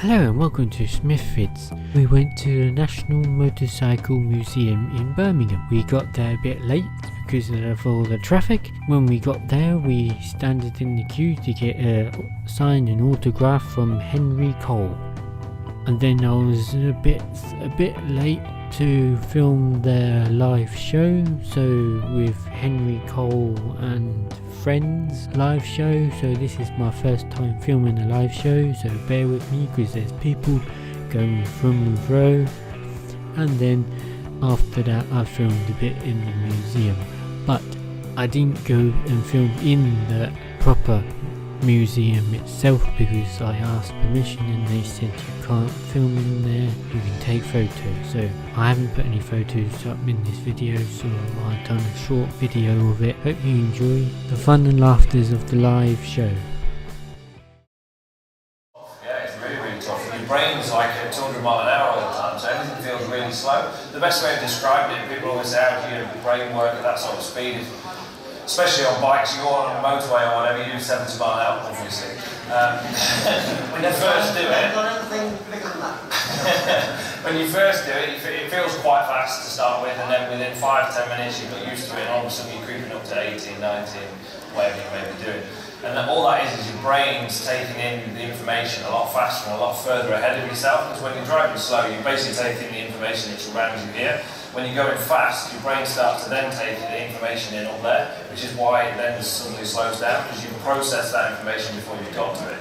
Hello and welcome to Smithfields. We went to the National Motorcycle Museum in Birmingham. We got there a bit late because of all the traffic. When we got there, we standed in the queue to get a sign and autograph from Henry Cole. And then I was a bit late to film their live show, so with Henry Cole and Friends live show. So this is my first time filming a live show, so bear with me because there's people going from and fro. And then after that I filmed a bit in the museum, but I didn't go and film in the proper museum itself because I asked permission and they said you can't film in there, you can take photos. So I haven't put any photos up in this video, so I've done a short video of it. Hope you enjoy the fun and laughters of the live show. Yeah, it's really tough. Your brain's like at 200 miles an hour all the time, so everything feels really slow. The best way of describing it, people always say, how do your brain work at that sort of speed? Is, especially on bikes, you go on a motorway or whatever, you do 70 miles an hour, obviously. When you first do it, when you first do it, it feels quite fast to start with, and then within 5-10 minutes you've got used to it, and all of a sudden you're creeping up to 18, 19, whatever you may be doing. And then all that is your brain's taking in the information a lot faster and a lot further ahead of yourself, because when you're driving slow, you're basically taking the information that's around you here. When you're going fast, your brain starts to then take the information in up there, which is why it then suddenly slows down, because you process that information before you've got to it.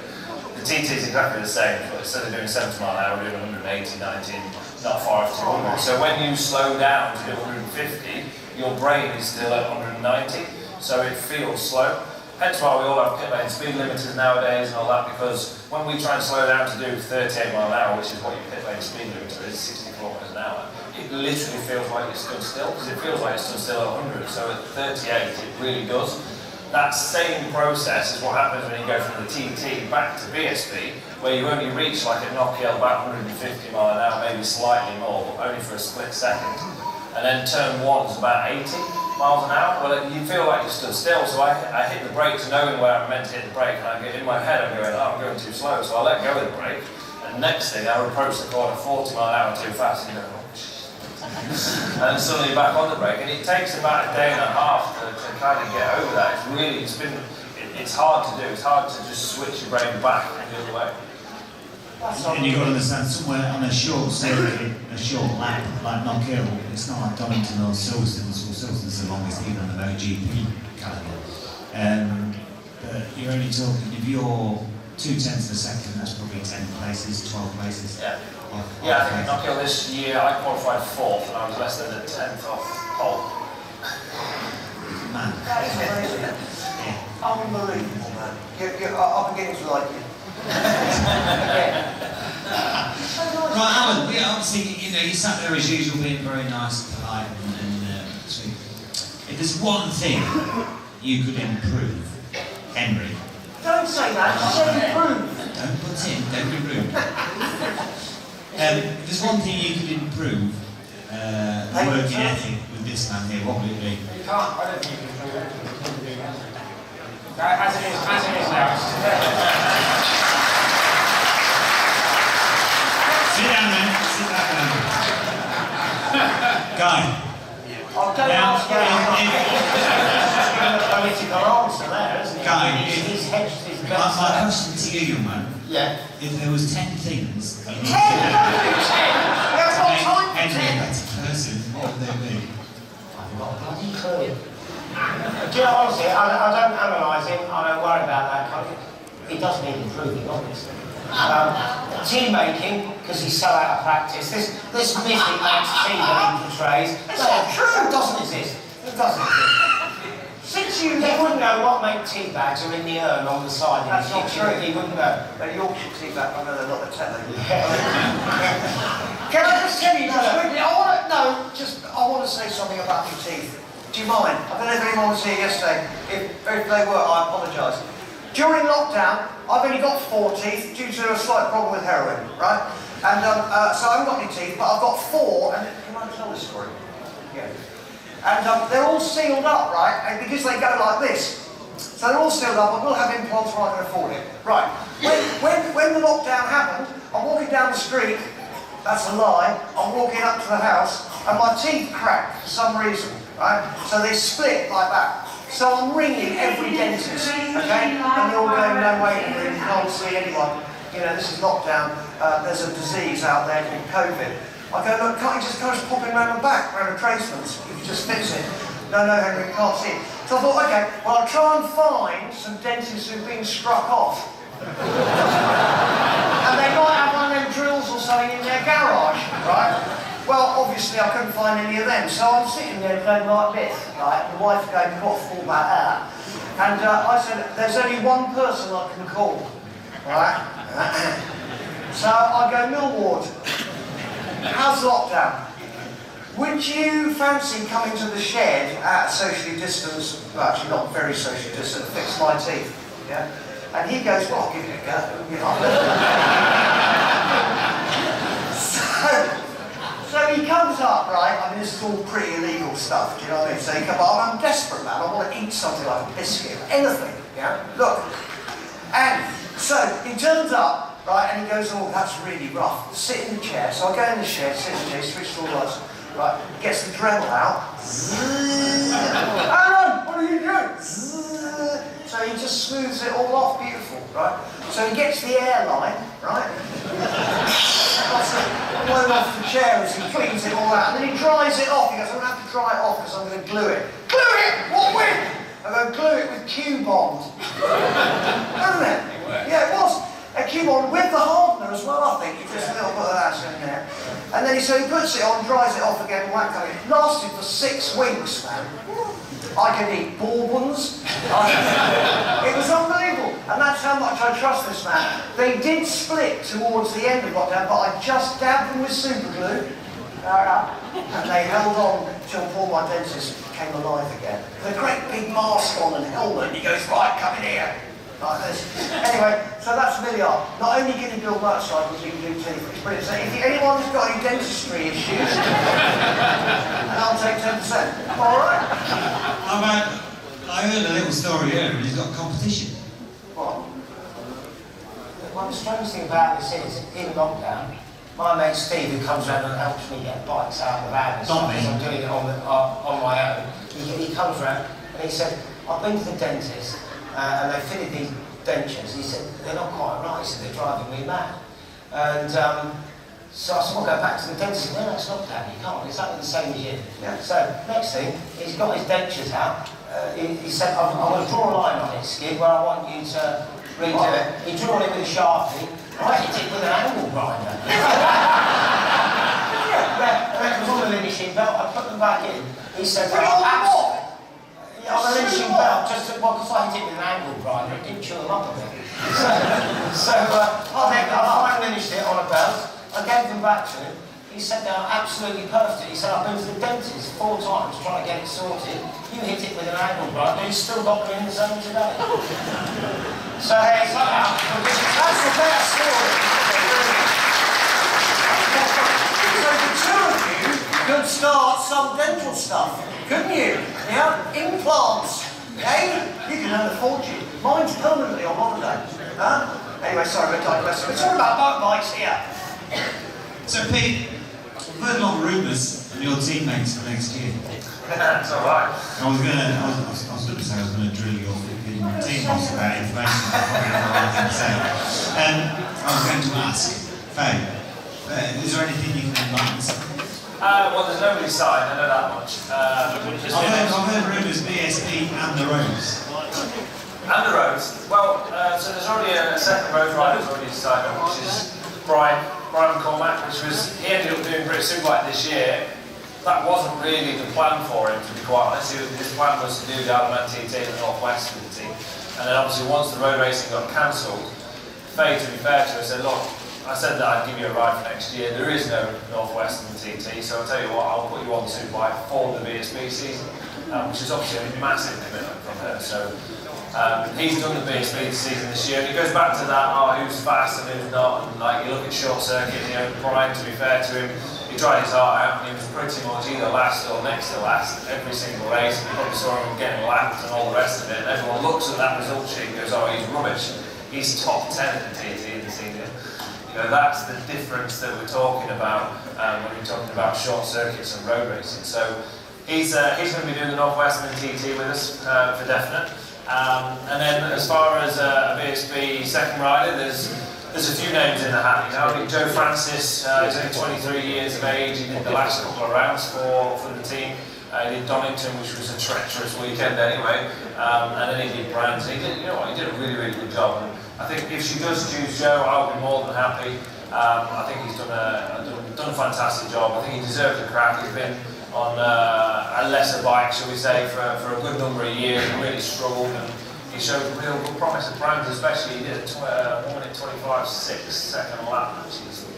The TT is exactly the same, but instead of doing 70 miles an hour, we're doing 180, 90, not far off 200. So when you slow down to do 150, your brain is still at 190, so it feels slow. Hence why we all have pit lane speed limiters nowadays and all that, because when we try and slow down to do 38 miles an hour, which is what your pit lane speed limiter is, 60 kilometers an hour, it literally feels like it's stood still, because it feels like it's stood still at 100, so at 38 it really does. That same process is what happens when you go from the TT back to BSP, where you only reach like a knock hill about 150 miles an hour, maybe slightly more, but only for a split second. And then turn 1 is about 80 miles an hour. Well, you feel like you stood still, so I hit the brakes knowing where I'm meant to hit the brake, and I get in my head, I'm going, oh, I'm going too slow, so I let go of the brake, and next thing I approach the corner 40 miles an hour too fast, and you go, and suddenly back on the brake, and it takes about a day and a half to kind of get over that. It's hard to do. It's hard to just switch your brain back the other way. And you've got to understand, somewhere on a short circuit, a short lap, like Knock Hill, it's not like Donington or Silverstone. Silverstone's the longest even on the MotoGP calendar. But you're only talking, if you're 0.2 of a second, that's probably 10 places, 12 places. Yeah. Yeah, I think Knock Hill this year I qualified 4th and I was less than a 10th off pole. Man. That's amazing. Yeah. Unbelievable, man. I'm beginning to like you. Right, Alan, yeah, obviously, you sat there as usual being very nice, polite and sweet. If there's one thing you could improve, Henry. Don't say that, I said improve. Don't put in, don't be rude. If there's one thing you could improve, working ethic with this man here, what would it be? You can't, I don't think you can improve it. As it is now. Sit down, man. Sit back down. Guy. I'll go ask you a political answer there, isn't it? Guy, He's hedged his best. My question to you, young man. Yeah. If there was 10 things you need to do That's to not make time for Henry a 10. better person, what would they be? I've got a bloody clue. Do you know, honestly, I don't analyse him, I don't worry about that. He does need improving, obviously. Tea making, because he's so out of practice. This mythic Max tea that he portrays, it doesn't exist. It doesn't exist. Since you wouldn't know what make tea bags are in the urn on the side in That's the not kitchen. true. He wouldn't know. But Yorkshire tea bag, I know they're not the telly. Can I just tell you quickly, I want to say something about your teeth. Do you mind? I don't know if anyone was here yesterday. If they were, I apologise. During lockdown, I've only got 4 teeth due to a slight problem with heroin, right? And so I haven't got any teeth, but I've got 4, and can I tell this story? Yeah. And they're all sealed up, right? And because they go like this. So they're all sealed up, I will have implants where I can afford it. Right. When the lockdown happened, I'm walking down the street, that's a lie, I'm walking up to the house, and my teeth crack for some reason, right? So they split like that. So I'm ringing every dentist, okay? And they're all going, no way, Henry, you can't see anyone. You know, this is lockdown, there's a disease out there called COVID. I go, look, can't you just pop in round the back, round the tradesman's? You can just fix it. No, Henry, you can't see it. So I thought, okay, well, I'll try and find some dentists who've been struck off. And they might have one of them drills or something in their garage, right? Well, obviously I couldn't find any of them, so I'm sitting there going like this, right? The wife going, what for about that? And I said, there's only one person I can call, right? So I go, Millward, how's lockdown? Would you fancy coming to the shed at socially distanced, well, actually not very socially distant, fix my teeth, yeah? And he goes, well, I'll give it a go, you know. So he comes up, right? I mean, this is all pretty illegal stuff, do you know what I mean? So he comes up, I'm desperate, man. I want to eat something like a biscuit, anything, yeah? Look. And so he turns up, right, and he goes, oh, that's really rough. Sit in the chair. So I go in the shed, sit in the chair, switch all the lights, right? Gets the Dremel out. Alan, what are you doing? So he just smooths it all off, beautiful, right? So he gets the airline, right? Blown off the chair as he cleans it all out, and then he dries it off. He goes, I'm going to have to dry it off because I'm going to glue it. Glue it? What with? I'm going to glue it with Q-Bond. Wasn't it? Yeah, it was. A Q-Bond with the hardener as well, I think. Just a little bit of that in there. And then he puts it on, dries it off again, all that kind of thing. It lasted for 6 weeks, man. I could eat bourbons. It was unbelievable. And that's how much I trust this man. They did split towards the end of lockdown, but I just dabbed them with super glue. And they held on till poor my dentist came alive again. With a great big mask on and helmet, and he goes, right, come in here. Like this. Anyway, so that's Millyard. Not only can he build motorcycles, he can do teeth. It's brilliant. So if anyone's got any dentistry issues, and I'll take 10%. Alright? I heard a little story earlier, he's got competition. What? Well, the strange thing about this is, in lockdown, my mate Steve, who comes round and helps me get bikes out of the van, because I'm doing it on my own, he comes round and he said, I've been to the dentist, and they fitted these dentures. He said, they're not quite right. He said, they're driving me mad. And so I said, well, go back to the dentist. He said, no, it's not that. You can't. It's exactly the same as you. Yeah. So next thing, he's got his dentures out. He said, I'm going to draw a line on it, Skid, where I want you to redo it. He drew it with a Sharpie. I hit it with an angle grinder. Yeah, it was on the finishing belt. I put them back in. He said, on a lynching belt, just because I hit it with an angle grinder, it didn't chew them up a bit. So I finally finished it on a belt. I gave them back to him. He said they are absolutely perfect. He said, I've been to the dentist 4 times trying to get it sorted. You hit it with an angle grinder, and he's still got them in the zone today. So hey, that's the better story. So the two of you could start some dental stuff, couldn't you? Yeah? Implants. Hey? You can earn a fortune. Mine's permanently on holiday. Huh? Anyway, sorry, we're digressing. We're talking about motorbikes here. So Pete, I've heard a lot of rumours of your teammates for next year. That's alright. I was going to say I was going to drill your team boss about information, I probably not what I can say. I was going to ask, Faye, is there anything you can enlighten us? Well, there's nobody signed, I know that much. I've heard rumours BSB and the Roads. And the roads. Well, so there's already a second road rider who's already decided on, which is Brian Cormack, which was, he ended up doing British Superbike this year. That wasn't really the plan for him, to be quite honest. His plan was to do the Allen TT in the North West with the team. And then obviously once the road racing got cancelled, Faye, to be fair to her, said, look, I said that I'd give you a ride for next year. There is no North Western TT, so I'll tell you what, I'll put you on the Superbike for the BSB season, which is obviously a massive commitment from her. So he's done the BSB season this year, and it goes back to that, who's fast and who's not, and like you look at short circuit, you know, Brian, to be fair to him, he tried his heart out and he was pretty much either last or next to last every single race. You probably saw him getting lapped and all the rest of it, and everyone looks at that result sheet and goes, oh, he's rubbish. He's top 10 at the TT in the senior. You know, that's the difference that we're talking about when we're talking about short circuits and road racing. So he's going to be doing the Northwestern TT with us for definite. And then as far as a BSB second rider, there's a few names in the hat. You know, I think Joe Francis, he's only 23 years of age. He did the last couple of rounds for the team. He did Donington, which was a treacherous weekend anyway, and then he did Brands. He did, you know what, he did a really, really good job. And I think if she does choose Joe, I'll be more than happy. I think he's done a fantastic job. I think he deserves a crack. He's been on a lesser bike, shall we say, for a good number of years. He really struggled, and he showed real good promise at Brands, especially. He did a 1 minute 25.6 second lap, which is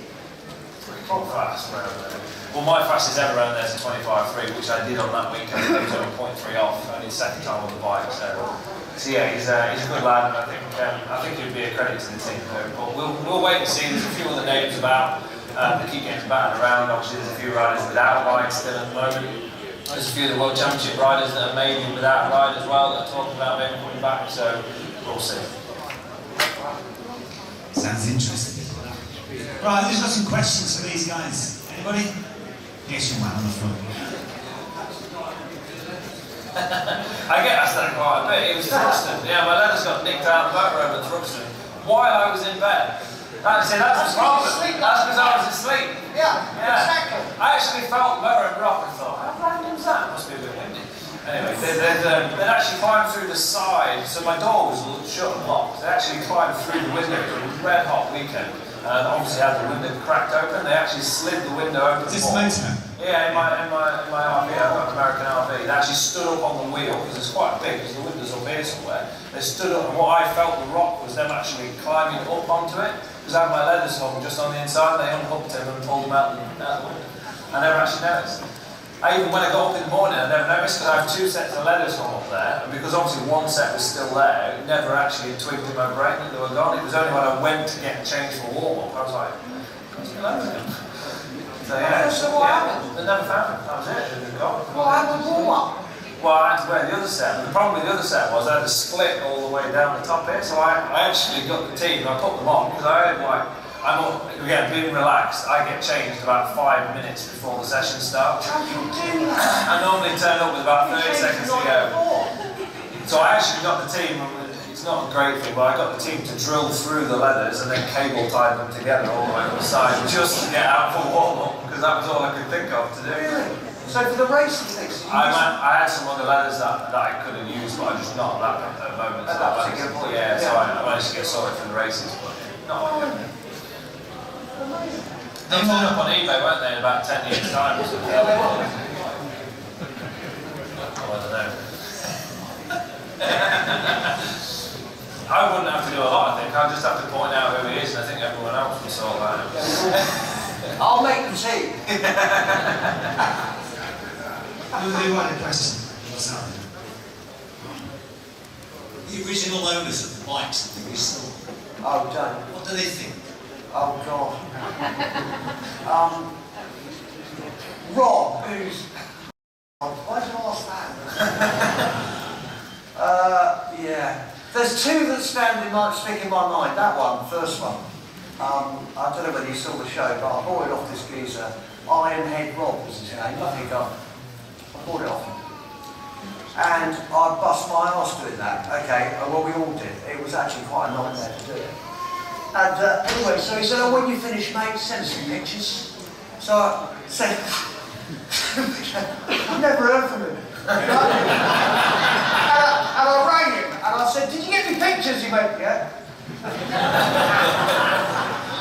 pretty fast around there. Well, my fastest ever around there is a 25.3, which I did on that weekend. He was only 0.3 off, only his second time on the bike. So yeah, he's a good lad, and I think he'd be a credit to the team. But we'll wait and see. There's a few other names about that keep getting battered around. Obviously, there's a few riders without bikes still at the moment. There's a few of the World Championship riders that are maybe without a ride as well that are talking about maybe coming back. So we'll see. Sounds interesting. Right, who's got some questions for these guys? Anybody? Yes, your man on the front. I get asked that quite a bit. It was Thruxton. Yeah, my letters got nicked out of the motor over at Thruxton while I was in bed. That's the problem. That's because I was asleep. Yeah, exactly. I actually felt the motor and rock and thought, how random is that? It must be a bit windy. Anyway, they'd actually climbed through the side, so my door was shut and locked. They actually climbed through the window. It was a red hot weekend. And obviously had the window cracked open. They actually slid the window open. Is this the motor? Yeah, in my RV, I've got an American RV. They actually stood up on the wheel, because it's quite big, because the window's up here somewhere. They stood up, and what I felt the rock was them actually climbing up onto it, because I had my leathers hung just on the inside. They unhooked him and pulled him out the window. I never actually noticed. Even when I got up in the morning, I never noticed, because I have 2 sets of leathers hung up there, and because obviously 1 set was still there, it never actually twigged in my brain that they were gone. It was only when I went to get changed for warm-up, I was like, what's my leathers in? So yeah, So what happened? they never found them. That was it, they were gone. What happened with warm-up? Well, I had to wear the other set. The problem with the other set was I had to split all the way down the top here, so I actually got the team, and I put them on, because I had like, again, being relaxed, I get changed about 5 minutes before the session starts. How do you do that? I normally turn up with about 30 seconds to go. So I actually got the team, it's not a great thing, but I got the team to drill through the leathers and then cable tie them together all the way on the side just to get out for warm-up, because that was all I could think of to do. Really? So for the racing things, I had some other leathers that I could have used, but I just not at that moment. At that particular point. Yeah, so I managed to get sorted for the races, but not like they turned up on eBay, weren't they, in about 10 years' time or something? Yeah, they were. Oh, I don't know. I wouldn't have to do a lot, I think. I'd just have to point out who he is, and I think everyone else would sort that out. I'll make the team. Who had a question? What's happening? The original owners of the bikes that we saw. Oh, don't. What do they think? Oh, God. Rob, who's... Why did I ask that? Yeah. There's 2 that stick in my mind. That one, first one. I don't know whether you saw the show, but I bought it off this geezer. Ironhead Rob was his name. I think I bought it off him. And I bust my arse doing that. Okay, well, we all did. It was actually quite a nightmare to do it. And anyway, so he said, oh, when you finish, mate, send us some pictures. So I said, I've never heard from him. And I rang him, and I said, did you get me pictures? He went, yeah.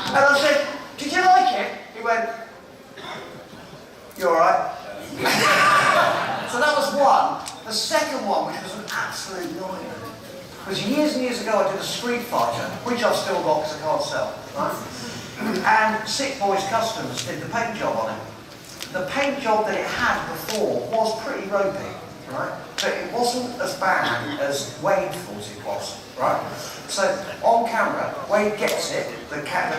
And I said, did you like it? He went, you all right? So that was one. The second one, which was an absolute nightmare, because years and years ago I did a Street Fighter, which I've still got because I can't sell, right? And Sick Boys Customs did the paint job on it. The paint job that it had before was pretty ropey, right? But it wasn't as bad as Wade thought it was, right? So on camera, Wade gets it, the tag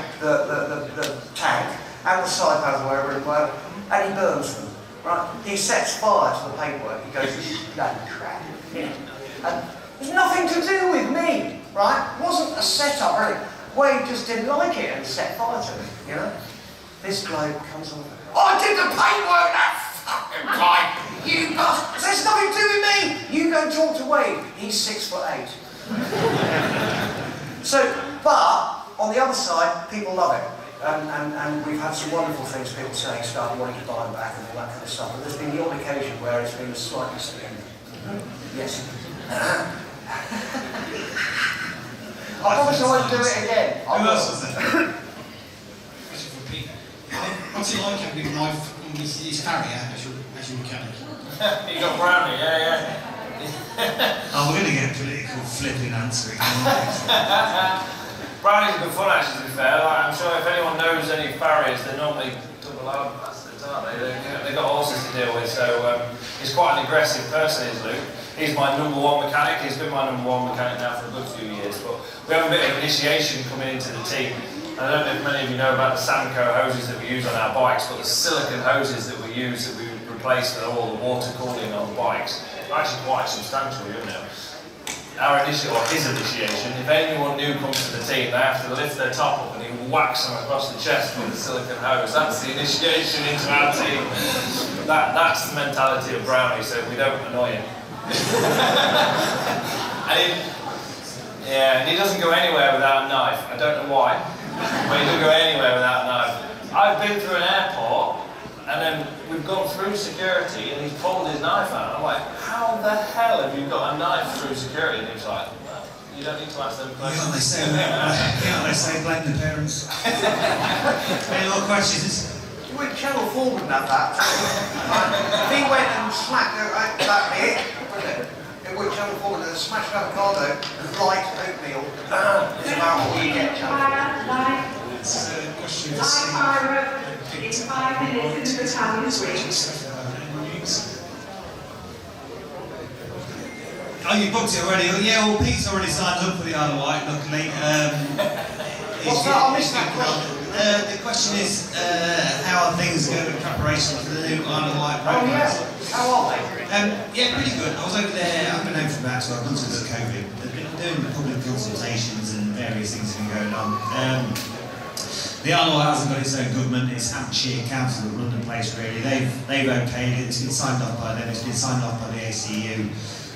and the side panels, wherever it was, and he burns them, right? He sets fire to the paintwork. He goes, this is bloody crap. And it's nothing to do with me, right? It wasn't a setup or anything. Wade just didn't like it and set fire to it, you know? This bloke comes on, I did the paintwork, that fucking guy! You bastard! There's nothing to do with me! You go talk to Wade, he's 6'8". So, but, on the other side, people love it. And we've had some wonderful things, people saying stuff, wanting to buy them back and all that kind of stuff. But there's been the odd occasion where it's been slightly skewed. Yes. I promise I won't do it again. Who else was there? Question for Peter. What's it like having a knife in his carrier as your mechanic? You got Brownie, yeah. Oh, we're going to get political flipping answering. Brownie's good fun actually, to be fair. Like, I'm sure if anyone knows any farriers, they're normally double hard bastards, aren't they? They've got horses to deal with, so he's quite an aggressive person, is Luke. He's my #1 mechanic. He's been my #1 mechanic now for a good few years. But we have a bit of initiation coming into the team. I don't know if many of you know about the Samco hoses that we use on our bikes, but the silicone hoses that we use that we replace with all the water cooling on bikes are actually quite substantial, you know. His initiation, if anyone new comes to the team, they have to lift their top up and he whacks them across the chest with a silicone hose. That's the initiation into our team. That's the mentality of Brownie, so we don't annoy him. and he doesn't go anywhere without a knife. I don't know why, but he doesn't go anywhere without a knife. I've been through an airport, and then we've gone through security, and he's pulled his knife out. I'm like, how the hell have you got a knife through security? And he's like, well, you don't need to ask them questions. They say blame the parents. Any more questions? You went Channel 4 wouldn't have that. If he went and smacked that bit, it would Channel 4 would have smashed avocado and light oatmeal. It's about what you get, Channel 4. It's a question for in 5 minutes into the battalion swing. Oh, you booked it already? Yeah, well, Pete's already signed up for the Isle of Wight, luckily. What's that? I missed that question. The question is, how are things going in preparation for the new Isle of Wight Oh, program? yeah. How are they? Yeah, pretty good. I was over there, I've been home for about 12 months since COVID. They've been doing public consultations and various things have been going on. The Isle of Wight hasn't got its own government, it's Hampshire Council that run the place really. They've okayed it, it's been signed off by them, it's been signed off by the ACU,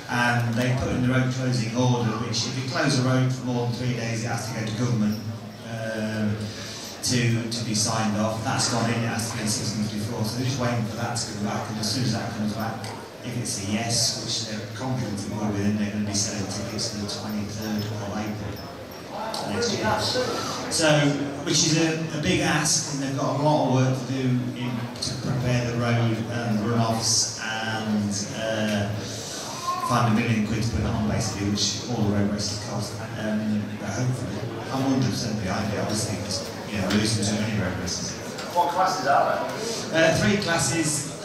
and they put in their own closing order, which if you close a road for more than 3 days, it has to go to government to be signed off. That's gone in, it has to be 6 months before, so they're just waiting for that to come back, and as soon as that comes back, if it's a yes, which they're confident it will be, then they're going to be selling tickets to the 23rd of April. Next year. So, which is a big ask, and they've got a lot of work to do to prepare the road and runoffs and find £1 million to put it on basically, which all the road races cost. But hopefully, I'm 100% behind it. Obviously, because losing too many road races. What classes are there? 3 classes: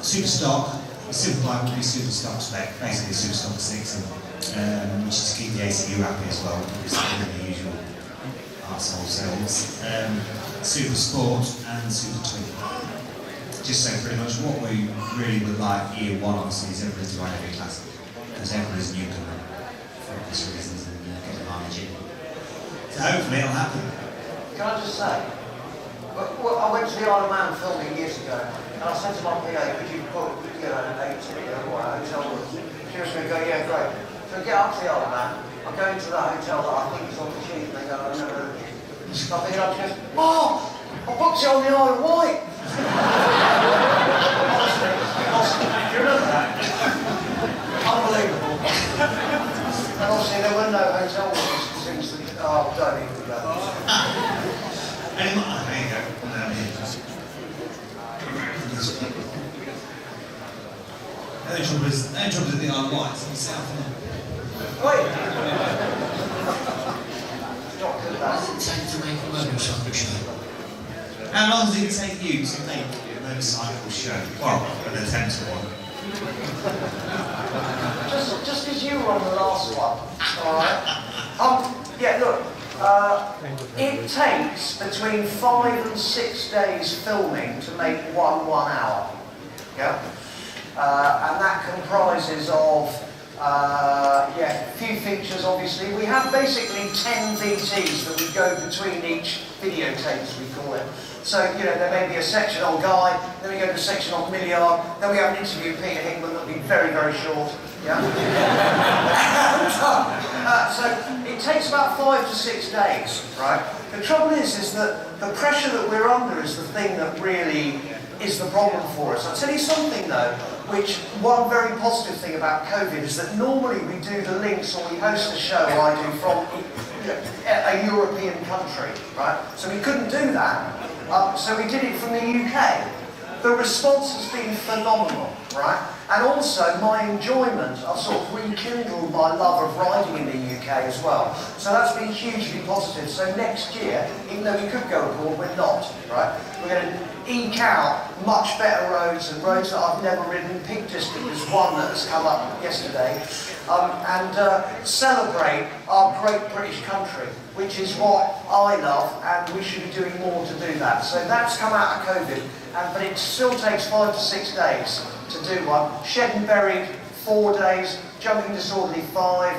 super stock. Super bike will be super stock spec, basically super stock 6. Which is to keep the ACU happy as well, because they're the usual arsehole selves. Super Sport and Super Twin. Just so pretty much what we really would like year 1 obviously is everybody to run every class, because everybody's newcomer for obvious reasons and get the mileage in. So hopefully it'll happen. Can I just say, I went to the Isle of Man filming years ago, and I said to my PA, could you book, a hotel room? She was going to go, yeah, great. So I get up to the Isle of Man, I go into the hotel that I think is on the sheet, and they go, I've never heard of it. I pick it up, she goes, oh, I booked it on the Isle of Wight. Honestly, do you remember that? Unbelievable. And obviously there were no hotel rooms since the, don't even go. There you go. No trouble is the Isle of Wight, it's in the south, isn't it? Wait. What does it take to make a motorcycle show? How long does it take you to make a motorcycle show? Well, an attempt at one. Just as you were on the last one, alright? Yeah, look, it takes between 5 and 6 days filming to make one 1 hour. Yeah? And that comprises of Yeah, a few features obviously. We have basically 10 VTs that we go between each videotape, as we call it. So, you know, there may be a section on Guy, then we go to a section on Millyard, then we have an interview with Peter Hickham that'll be very, very short. Yeah. So it takes about 5 to 6 days, right? The trouble is that the pressure that we're under is the thing that really is the problem for us. I'll tell you something though, which one very positive thing about COVID is that normally we do the links or we host a show I do from a European country, right? So we couldn't do that, so we did it from the UK. The response has been phenomenal, right? And also my enjoyment, I've sort of rekindled my love of riding in the UK as well. So that's been hugely positive. So next year, even though we could go abroad, we're not, right? We're going to eke out much better roads and roads that I've never ridden. Peak District is one that has come up yesterday. And celebrate our great British country, which is what I love, and we should be doing more to do that. So that's come out of COVID, but it still takes 5 to 6 days to do one. Shed and buried, 4 days. Jumping disorderly, 5.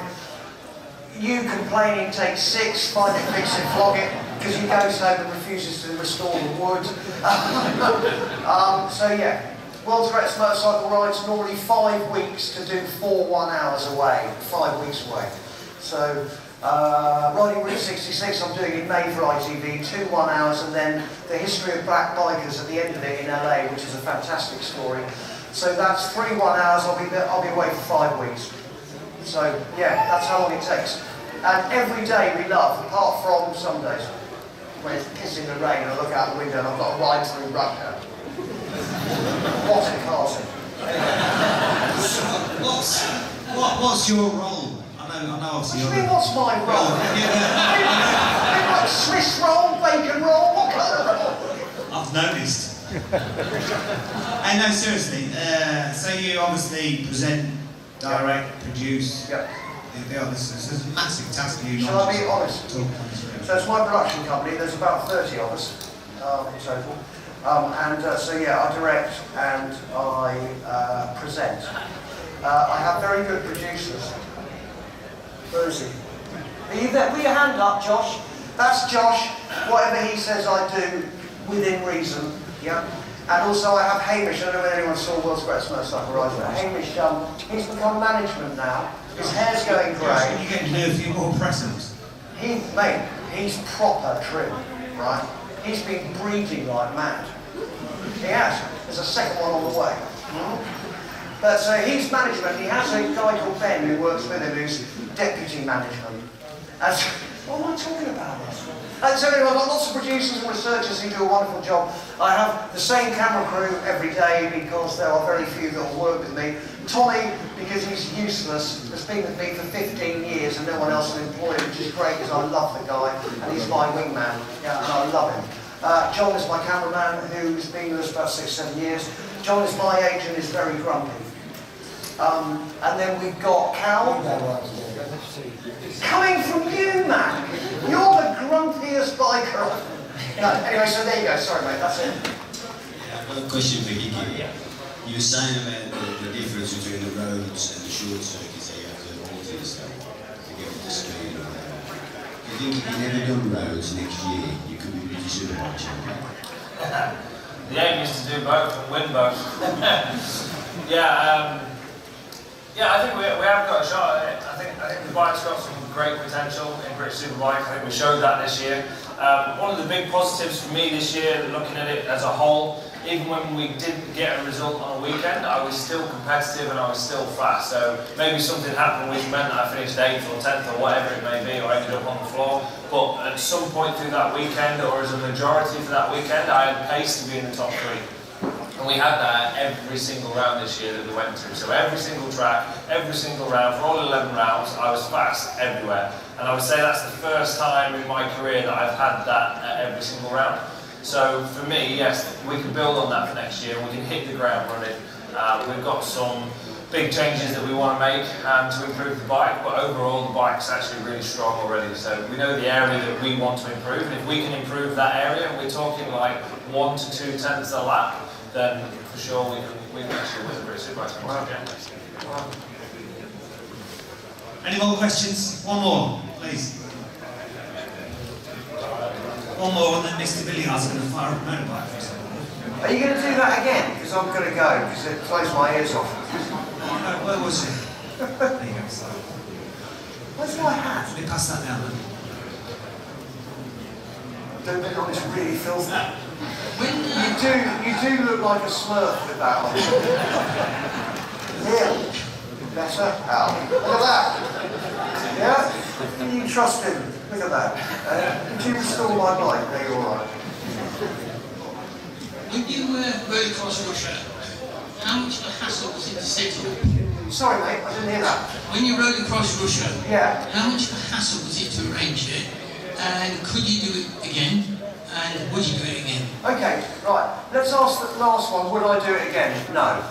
You complaining takes 6. Find it, fix it, flog it, because he goes home and refuses to restore the wood. So yeah. World's Greatest Motorcycle Rides, normally 5 weeks to do 4 1 hours away, 5 weeks away. So, riding Route 66, I'm doing in May for ITV, 2 1 hours, and then the history of black bikers at the end of it in LA, which is a fantastic story. So that's 3 1 hours, I'll be away for 5 weeks. So, yeah, that's how long it takes. And every day we love, apart from some days, when it's pissing the rain and I look out the window and I've got to ride through Russia. What a casting. What's your role? I know obviously What do you mean, what's my role? Like Swiss roll, bacon roll, what kind of roll? I've noticed. And no, seriously, so you obviously present, direct, produce. Yep. This is a massive task for you. Shall I be honest? So it's my production company, there's about 30 of us in total. So yeah, I direct and I present. I have very good producers. Where is he? Are you there? Put your hand up, Josh. That's Josh. Whatever he says I do within reason. Yeah. And also I have Hamish. I don't know whether anyone saw World's Greatest Motorcycle Rides, but Hamish, he's become management now. His hair's going grey. You get to do a few more presents. He's proper trim, right? He's been breeding like mad. He has. There's a second one on the way. But so he's management. He has a guy called Ben who works with him who's deputy management. And so, what am I talking about? And so anyway, I've got lots of producers and researchers who do a wonderful job. I have the same camera crew every day because there are very few that will work with me. Tommy, because he's useless, has been with me for 15 years and no one else will employ him, which is great because I love the guy and he's my wingman, yeah, and I love him. John is my cameraman who's been with us about 6-7 years. John is my age and is very grumpy. And then we've got Cal. Coming from you, man! You're the grumpiest biker. No, anyway, so there you go. Sorry, mate, that's it. Yeah, I've got a question for Hickey. You were saying about the difference between the roads and the short circuits that you have to alter yourself to get up to speed. Do you think if you never done roads next year, you could be British Superbike champion? The aim is to do both and win both. Yeah, I think we have got a shot at it. I think the bike's got some great potential in British Superbike. I think we showed that this year. One of the big positives for me this year, looking at it as a whole, even when we didn't get a result on a weekend, I was still competitive and I was still fast. So maybe something happened which meant that I finished 8th or 10th or whatever it may be, or ended up on the floor. But at some point through that weekend, or as a majority for that weekend, I had pace to be in the top 3. And we had that every single round this year that we went to. So every single track, every single round, for all 11 rounds, I was fast everywhere. And I would say that's the first time in my career that I've had that at every single round. So for me, yes, we can build on that for next year. We can hit the ground running. We've got some big changes that we want to make to improve the bike, but overall the bike's actually really strong already. So we know the area that we want to improve, and if we can improve that area, we're talking like 1 to 2 tenths a lap, then for sure we can actually win the British Superbike Championship. Any more questions? One more, please. One more, and then Mr. Millyard's going to fire a motorbike for us. Are you going to do that again? Because I'm going to go, because it closed my ears off. Oh, no, where was it? There you go, sorry. Where's my hat? Let me pass that down then. Don't be honest, really fills that. You do look like a Smurf with that on. Here. Better. Al. Look at that. Yeah? You trust him. Look at that. Did you restore my bike? No, you're alright. When you rode across Russia, how much of a hassle was it to settle? Sorry, mate, I didn't hear that. When you rode across Russia, yeah, how much of a hassle was it to arrange it? And could you do it again? And would you do it again? Okay, right. Let's ask the last one. Would I do it again? No.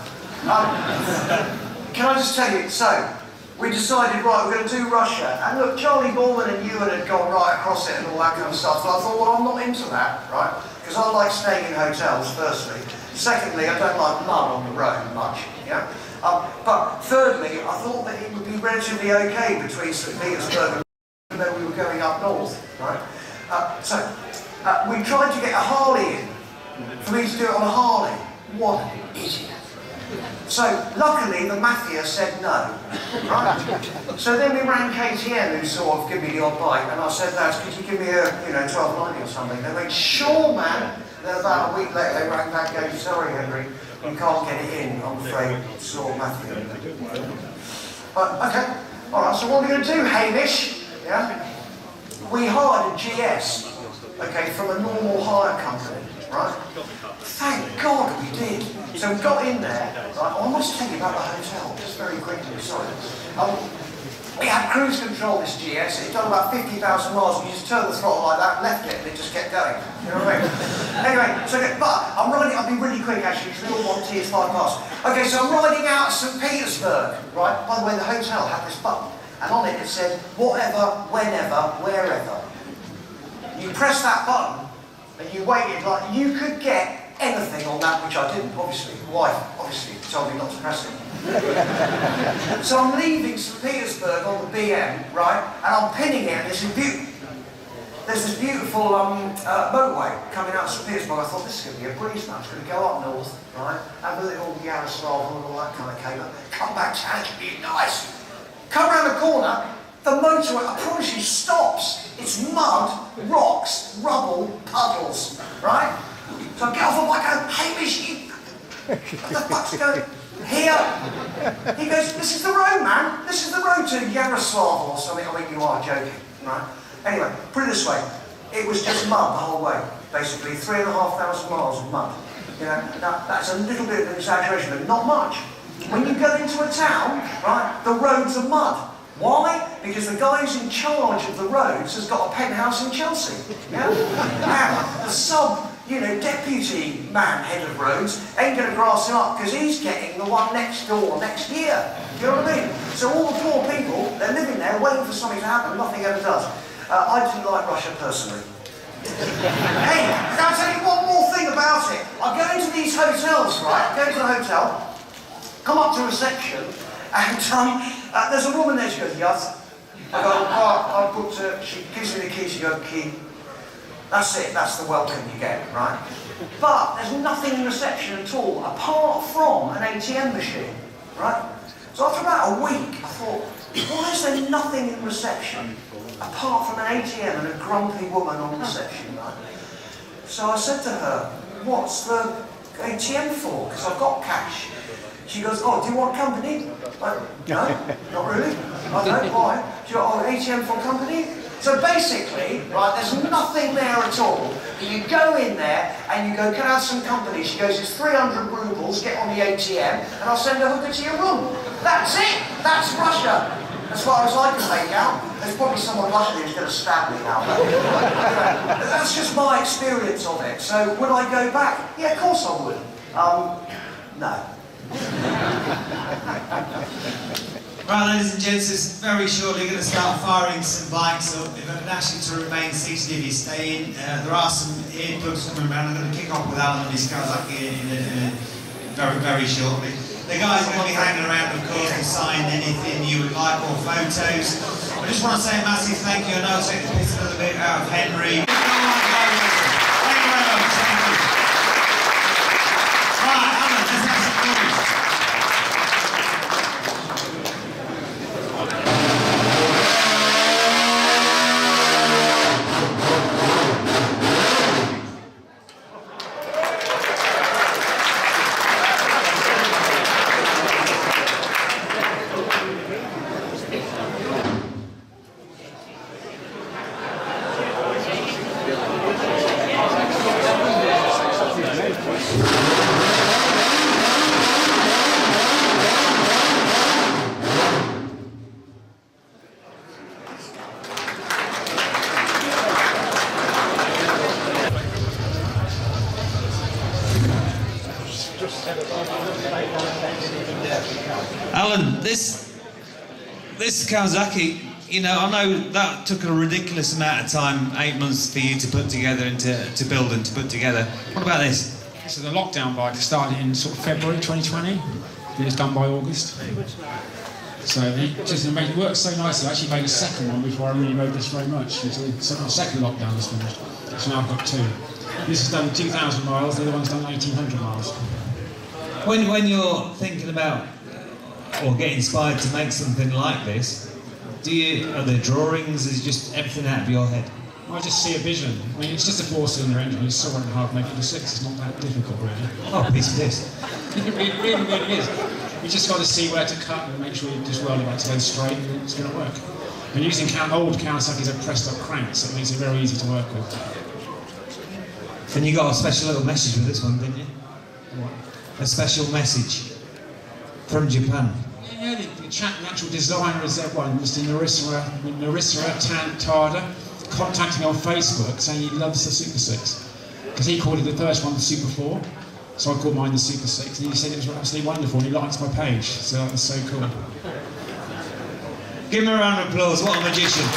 Can I just tell you? So, we decided, right, we're going to do Russia. And look, Charlie Borman and Ewan had gone right across it and all that kind of stuff. So I thought, well, I'm not into that, right? Because I like staying in hotels, firstly. Secondly, I don't like mud on the road much, yeah? But thirdly, I thought that it would be relatively okay between St. Petersburg and even though we were going up north, right? We tried to get a Harley in, for me to do it on a Harley. What an idiot. So, luckily, the mafia said no, right? So then we rang KTM, who sort of gave me the odd bike, and I said, lads, could you give me a, 1290 or something? They went, sure, man. Then about a week later, they rang back going, sorry, Henry, you can't get it in, I'm afraid, it's all mafia. But, okay, all right, so what are we going to do, Hamish? Yeah? We hired a GS, okay, from a normal hire company, right? Thank God we did. So we got in there, right? I must tell you about the hotel, just very quickly, sorry. We had cruise control, this GS, it had done about 50,000 miles, and you just turned the throttle like that, left it, and it just kept going. You know what I mean? Anyway, but I'll be really quick actually, because we all want tea, it's 5 past. Okay, so I'm riding out of St. Petersburg, right? By the way, the hotel had this button, and on it said, whatever, whenever, wherever. You press that button, and you waited like you could get anything on that, which I didn't, obviously. The wife, obviously, told me not to press it. So I'm leaving St. Petersburg on the BM, right, and I'm pinning it, and there's this beautiful motorway coming out of St. Petersburg. I thought, this is going to be a breeze now, it's going to go up north, right, have a little Yaroslav and all that kind of caper, come back town, it's going to be nice. Come around the corner, the motorway, I promise you, stops. It's mud, rocks, rubble, puddles, right? So I get off the bike and go, Hamish, what the fuck's going here? He goes, this is the road, man. This is the road to Yaroslav or something. I mean, you are joking, right? Anyway, put it this way. It was just mud the whole way, basically. 3,500 miles of mud. You know, now, that's a little bit of an exaggeration, but not much. When you go into a town, right, the roads are mud. Why? Because the guy who's in charge of the roads has got a penthouse in Chelsea. Yeah? Now, the deputy man, head of roads, ain't going to grass him up because he's getting the one next door next year. Do you know what I mean? So all the poor people, they're living there waiting for something to happen, nothing ever does. I didn't like Russia personally. Hey, can I tell you one more thing about it? I go into these hotels, right? I go to the hotel, come up to reception, and there's a woman there, she goes, yes. I go, I booked her, she gives me the key, she goes, key. That's it, that's the welcome you get, right? But there's nothing in reception at all, apart from an ATM machine, right? So after about a week, I thought, why is there nothing in reception, apart from an ATM and a grumpy woman on reception, right? So I said to her, what's the ATM for? Because I've got cash. She goes, oh, do you want company? Like, no, not really. I don't, why? She goes, oh, ATM for company? So basically, right, there's nothing there at all. You go in there and you go, can I have some company? She goes, it's 300 rubles, get on the ATM, and I'll send a hooker to your room. That's it. That's Russia. As far as I can make out, there's probably someone Russian who's going to stab me now. But that's just my experience of it. So would I go back? Yeah, of course I would. No. Right, ladies and gents, it's very shortly going to start firing some bikes up. If I'm asking to remain seated if you stay in, there are some earplugs coming around. I'm going to kick off with Alan and his Kazaki in very, very shortly. The guys are going to be hanging around, of course, to sign anything you would like or photos. I just want to say a massive thank you, and I'll take the piss a little bit out of Henry. Thank you very much, thank you. Right, Alan, let's have some noise. Alan, this Kawasaki, you know, I know that took a ridiculous amount of time, 8 months for you to put together and to build and to put together. What about this? So the lockdown bike started in sort of February 2020. It was done by August. So it worked so nicely. I actually made a second one before I really rode this very much until the second lockdown was finished. So now I've got two. This is done 2,000 miles, the other one's done 1,800 miles. When you're thinking about or get inspired to make something like this, are there drawings? Is it just everything out of your head? I just see a vision. I mean, it's just a 4-cylinder engine. It's so hard to make for the 6. It's not that difficult, really. Oh, piece of this. It really is. You just got to see where to cut and make sure you just weld it back to go straight, and it's going to work. And using old Kawasaki's are pressed up cranks, so it makes it very easy to work with. And you got a special little message with this one, didn't you? What? A special message from Japan. Yeah, the actual designer of Z1, Mr. Narissara Tada, contacted me on Facebook saying he loves the Super 6. Because he called it the first one the Super 4, so I called mine the Super 6, and he said it was absolutely wonderful, and he liked my page, so that was so cool. Give him a round of applause, what a magician.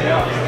Yeah.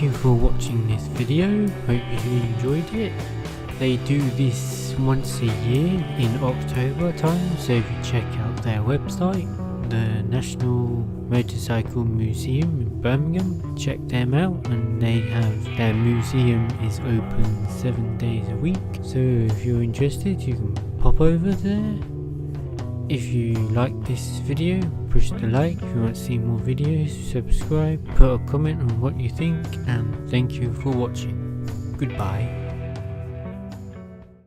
thank you for watching this video, hope you enjoyed it. They do this once a year in October time, so if you check out their website, the National Motorcycle Museum in Birmingham, check them out, and their museum is open 7 days a week, so if you're interested you can pop over there. If you like this video, push the like. If you want to see more videos, subscribe, put a comment on what you think, and thank you for watching. Goodbye.